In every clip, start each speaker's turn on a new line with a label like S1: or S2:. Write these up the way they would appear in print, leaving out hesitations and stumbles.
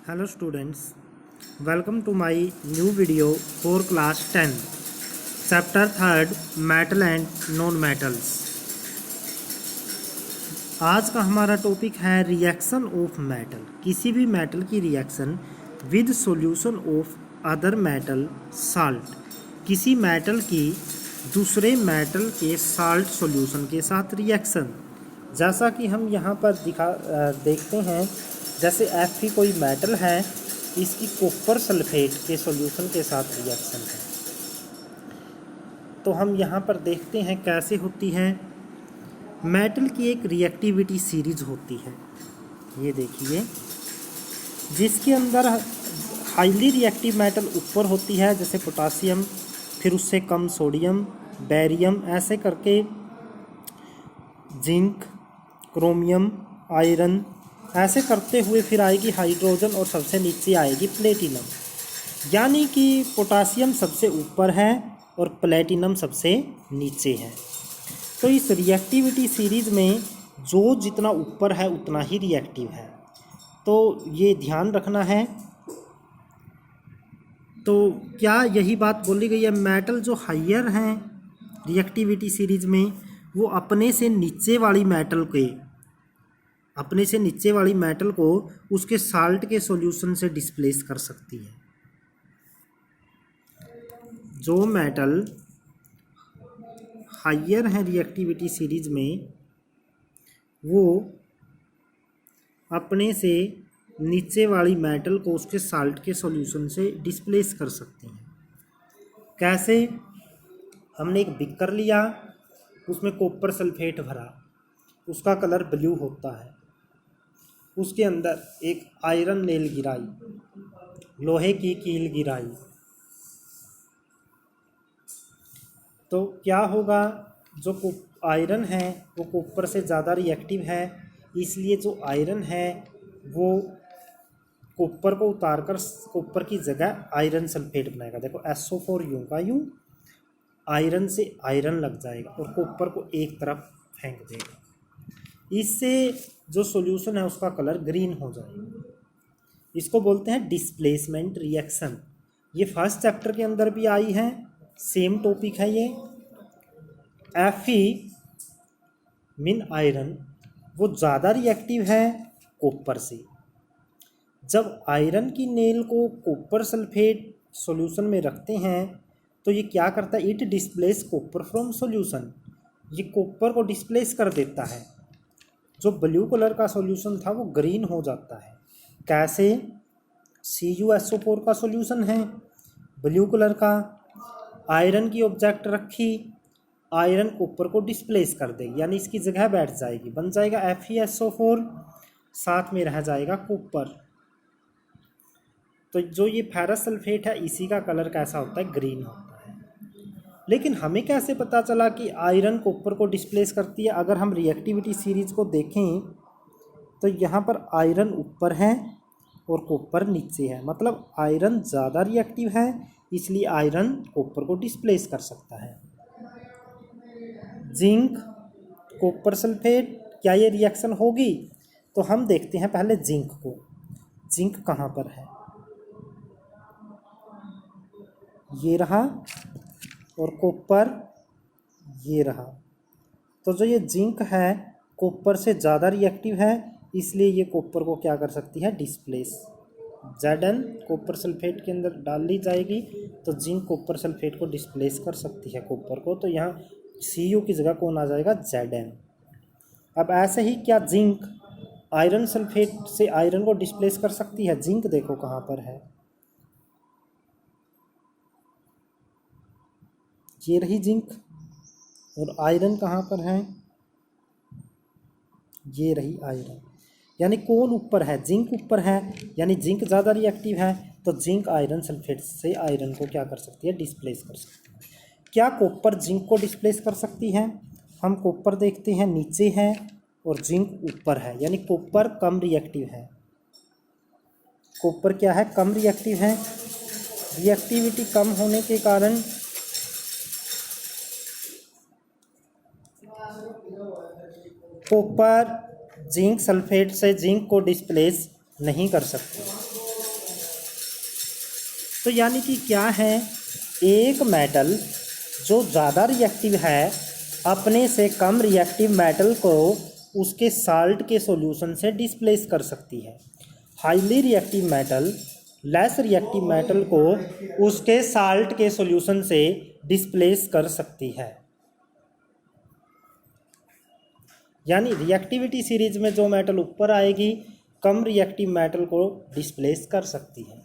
S1: Hello students, welcome to my new video for class 10, chapter 3rd metal and non-metals। आज का हमारा topic है reaction of metal. किसी भी मेटल की reaction with solution of other metal salt, किसी metal की दूसरे मेटल के साल्ट सॉल्यूशन के साथ रिएक्शन। जैसा कि हम यहाँ पर देखते हैं, जैसे Fe कोई मेटल है, इसकी कॉपर सल्फेट के सॉल्यूशन के साथ रिएक्शन है। तो हम यहाँ पर देखते हैं कैसे होती है। मेटल की एक रिएक्टिविटी सीरीज होती है, ये देखिए, जिसके अंदर हाईली रिएक्टिव मेटल ऊपर होती है, जैसे पोटासियम, फिर उससे कम सोडियम, बेरियम, ऐसे करके जिंक, क्रोमियम, आयरन, ऐसे करते हुए फिर आएगी हाइड्रोजन और सबसे नीचे आएगी प्लेटिनम। यानी कि पोटासियम सबसे ऊपर है और प्लेटिनम सबसे नीचे है। तो इस रिएक्टिविटी सीरीज में जो जितना ऊपर है उतना ही रिएक्टिव है, तो ये ध्यान रखना है। तो क्या यही बात बोली गई है, मेटल जो हायर हैं रिएक्टिविटी सीरीज में, वो अपने से नीचे वाली मेटल को उसके साल्ट के सॉल्यूशन से डिस्प्लेस कर सकती है। जो मेटल हायर है रिएक्टिविटी सीरीज में, वो अपने से नीचे वाली मेटल को उसके साल्ट के सॉल्यूशन से डिस्प्लेस कर सकती हैं। कैसे? हमने एक बीकर लिया, उसमें कॉपर सल्फेट भरा, उसका कलर ब्लू होता है। उसके अंदर एक आयरन नेल गिराई, लोहे की कील गिराई, तो क्या होगा? जो आयरन है वो कॉपर से ज़्यादा रिएक्टिव है, इसलिए जो आयरन है वो कॉपर को उतारकर कॉपर की जगह आयरन सल्फेट बनाएगा। देखो SO4 यूं का यूं आयरन से आयरन लग जाएगा और कॉपर को एक तरफ फेंक देगा। इससे जो सॉल्यूशन है उसका कलर ग्रीन हो जाएगा। इसको बोलते हैं डिस्प्लेसमेंट रिएक्शन। ये फर्स्ट चैप्टर के अंदर भी आई है, सेम टॉपिक है ये। Fe मीन आयरन, वो ज़्यादा रिएक्टिव है कॉपर से। जब आयरन की नेल को कॉपर सल्फेट सॉल्यूशन में रखते हैं तो ये क्या करता है? It displace copper from solution. ये कॉपर को डिस्प्लेस कर देता है। जो ब्लू कलर का सॉल्यूशन था वो ग्रीन हो जाता है। कैसे? CuSO4 का सॉल्यूशन है ब्लू कलर का, आयरन की ऑब्जेक्ट रखी, आयरन कॉपर को डिस्प्लेस कर देगी, यानी इसकी जगह बैठ जाएगी, बन जाएगा FeSO4, साथ में रह जाएगा कॉपर। तो जो ये फेरस सल्फेट है, इसी का कलर कैसा होता है? ग्रीन होता है। लेकिन हमें कैसे पता चला कि आयरन कॉपर को डिस्प्लेस करती है? अगर हम रिएक्टिविटी सीरीज को देखें तो यहाँ पर आयरन ऊपर है और कॉपर नीचे है, मतलब आयरन ज़्यादा रिएक्टिव है, इसलिए आयरन कॉपर को डिस्प्लेस कर सकता है। जिंक, कॉपर सल्फेट, क्या ये रिएक्शन होगी? तो हम देखते हैं पहले जिंक को। जिंक कहाँ पर है? ये रहा, और कॉपर ये रहा। तो जो ये जिंक है कॉपर से ज़्यादा रिएक्टिव है, इसलिए ये कॉपर को क्या कर सकती है? डिस्प्लेस। Zn कॉपर सल्फेट के अंदर डाल ली जाएगी तो जिंक कॉपर सल्फेट को डिस्प्लेस कर सकती है कॉपर को, तो यहाँ Cu की जगह कौन आ जाएगा? Zn। अब ऐसे ही क्या जिंक आयरन सल्फेट से आयरन को डिस्प्लेस कर सकती है? जिंक देखो कहाँ पर है, ये रही जिंक, और आयरन कहाँ पर है? ये रही आयरन। यानी कौन ऊपर है? जिंक ऊपर है, यानी जिंक ज़्यादा रिएक्टिव है, तो जिंक आयरन सल्फेट से आयरन को क्या कर सकती है? डिस्प्लेस कर सकती है। क्या कॉपर जिंक को डिस्प्लेस कर सकती है? हम कॉपर देखते हैं नीचे है और जिंक ऊपर है, यानी कॉपर कम रिएक्टिव है। कॉपर क्या है? कम रिएक्टिव है। रिएक्टिविटी कम होने के कारण कॉपर जिंक सल्फेट से जिंक को डिस्प्लेस नहीं कर सकती। तो यानी कि क्या है, एक मेटल जो ज़्यादा रिएक्टिव है अपने से कम रिएक्टिव मेटल को उसके साल्ट के सॉल्यूशन से डिस्प्लेस कर सकती है। Highly reactive metal less reactive metal को उसके साल्ट के सॉल्यूशन से डिस्प्लेस कर सकती है। यानी रिएक्टिविटी सीरीज में जो मेटल ऊपर आएगी कम रिएक्टिव मेटल को डिस्प्लेस कर सकती है।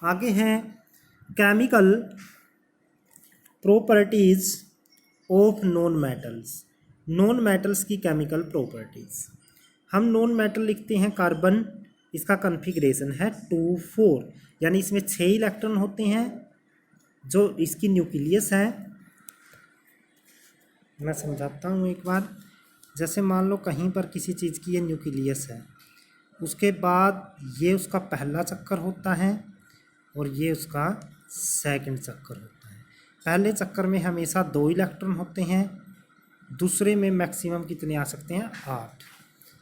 S1: आगे हैं chemical properties of non metals. Non metals की केमिकल प्रॉपर्टीज। हम नॉन मेटल लिखते हैं कार्बन, इसका कॉन्फ़िगरेशन है 2,4, यानी इसमें 6 इलेक्ट्रॉन होते हैं। जो इसकी न्यूक्लियस है, मैं समझाता हूँ एक बार। जैसे मान लो कहीं पर किसी चीज़ की ये न्यूक्लियस है, उसके बाद ये उसका पहला चक्कर होता है और ये उसका सेकंड चक्कर होता है। पहले चक्कर में हमेशा 2 इलेक्ट्रॉन होते हैं, दूसरे में मैक्सिमम कितने आ सकते हैं, 8।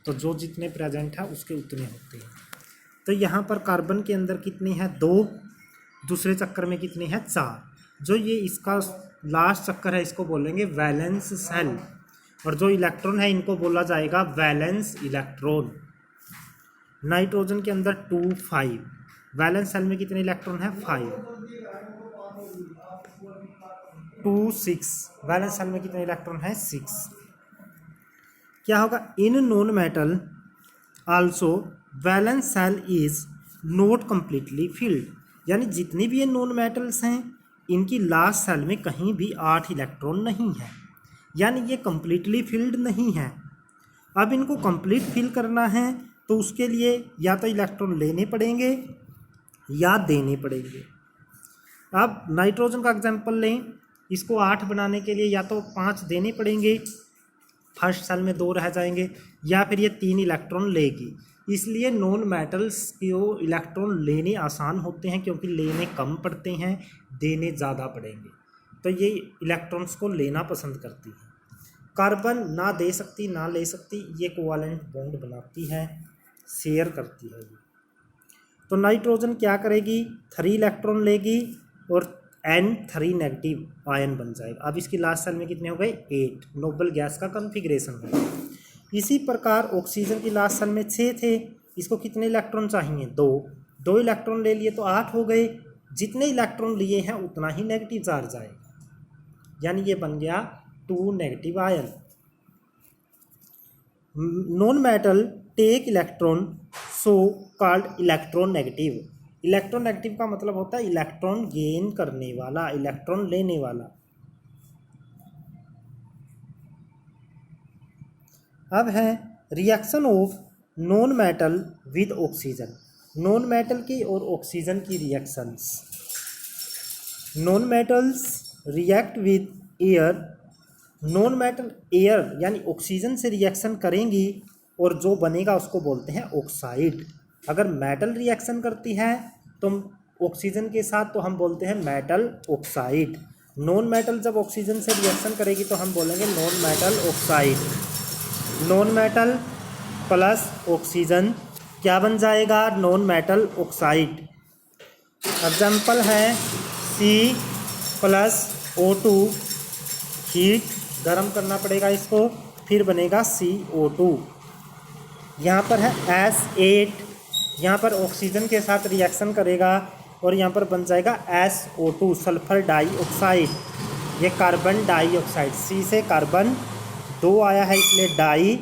S1: तो जो जितने प्रेजेंट है उसके उतने होते हैं। तो यहाँ पर कार्बन के अंदर कितने हैं, 2, दूसरे चक्कर में कितने हैं, 4। जो ये इसका लास्ट चक्कर है इसको बोलेंगे वैलेंस सेल, और जो इलेक्ट्रॉन है इनको बोला जाएगा वैलेंस इलेक्ट्रॉन। नाइट्रोजन के अंदर 2, 5, वैलेंस सेल में कितने इलेक्ट्रॉन है, 5, 2, 6, वैलेंस सेल में कितने इलेक्ट्रॉन है, 6। क्या होगा, in non metal also valence shell is not completely field. यानी जितनी भी ये नॉन मेटल्स हैं इनकी लास्ट सेल में कहीं भी 8 इलेक्ट्रॉन नहीं है, यानी ये कम्प्लीटली फिल्ड नहीं है। अब इनको कंप्लीट फिल करना है तो उसके लिए या तो इलेक्ट्रॉन लेने पड़ेंगे या देने पड़ेंगे। अब नाइट्रोजन का एग्जांपल लें, इसको 8 बनाने के लिए या तो 5 देने पड़ेंगे, फर्स्ट सेल में 2 रह जाएंगे, या फिर ये 3 इलेक्ट्रॉन लेगी। इसलिए नॉन मेटल्स को इलेक्ट्रॉन लेने आसान होते हैं क्योंकि लेने कम पड़ते हैं, देने ज़्यादा पड़ेंगे। तो ये इलेक्ट्रॉन्स को लेना पसंद करती है। कार्बन ना दे सकती ना ले सकती, ये कोवैलेंट बॉन्ड बनाती है, शेयर करती है ये। तो नाइट्रोजन क्या करेगी, 3 इलेक्ट्रॉन लेगी और N3 नेगेटिव आयन बन जाएगा। अब इसकी लास्ट सेल में कितने हो गए, 8, नोबल गैस का कॉन्फ़िगरेशन है। इसी प्रकार ऑक्सीजन की लास्ट सेल में 6 थे, इसको कितने इलेक्ट्रॉन चाहिए, 2 इलेक्ट्रॉन ले लिए तो 8 हो गए। जितने इलेक्ट्रॉन लिए हैं उतना ही नेगेटिव चार्ज आएगा, यानी ये बन गया 2 negative ion. Non metal take electron so called electronegative. Electronegative का मतलब होता है इलेक्ट्रॉन गेन करने वाला, इलेक्ट्रॉन लेने वाला। अब है reaction of non metal with oxygen. Non metal की और ऑक्सीजन की reactions. Non metals react with air. Non metal air यानी ऑक्सीजन से रिएक्शन करेंगी और जो बनेगा उसको बोलते हैं ऑक्साइड। अगर मेटल रिएक्शन करती है तो ऑक्सीजन के साथ तो हम बोलते हैं मेटल ऑक्साइड। नॉन मेटल जब ऑक्सीजन से रिएक्शन करेगी तो हम बोलेंगे non metal oxide. Non metal plus oxygen क्या बन जाएगा, नॉन मेटल ऑक्साइड। एग्जाम्पल है C+O2, हीट गर्म करना पड़ेगा इसको, फिर बनेगा CO2। यहाँ पर है S8, यहाँ पर ऑक्सीजन के साथ रिएक्शन करेगा और यहाँ पर बन जाएगा SO2, सल्फर डाइऑक्साइड। ये कार्बन डाइऑक्साइड, C से कार्बन 2 आया है इसलिए डाई,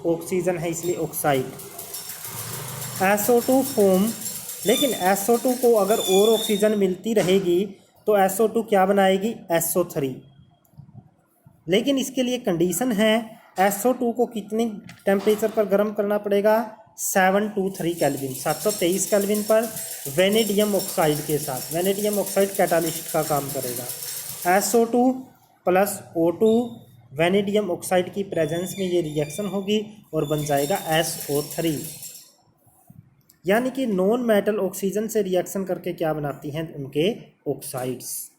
S1: ऑक्सीजन है इसलिए ऑक्साइड। SO2 फॉर्म, लेकिन SO2 को अगर और ऑक्सीजन मिलती रहेगी तो SO2 क्या बनाएगी, SO3। लेकिन इसके लिए कंडीशन है, SO2 को कितने टेम्परेचर पर गर्म करना पड़ेगा, 723 केल्विन, 723 केल्विन पर वेनेडियम ऑक्साइड के साथ। वेनेडियम ऑक्साइड कैटालिस्ट का काम करेगा। SO2 plus O2 vanadium oxide की प्रेजेंस में ये रिएक्शन होगी और बन जाएगा SO3। यानी कि नॉन मेटल ऑक्सीजन से रिएक्शन करके क्या बनाती हैं, उनके ऑक्साइड्स।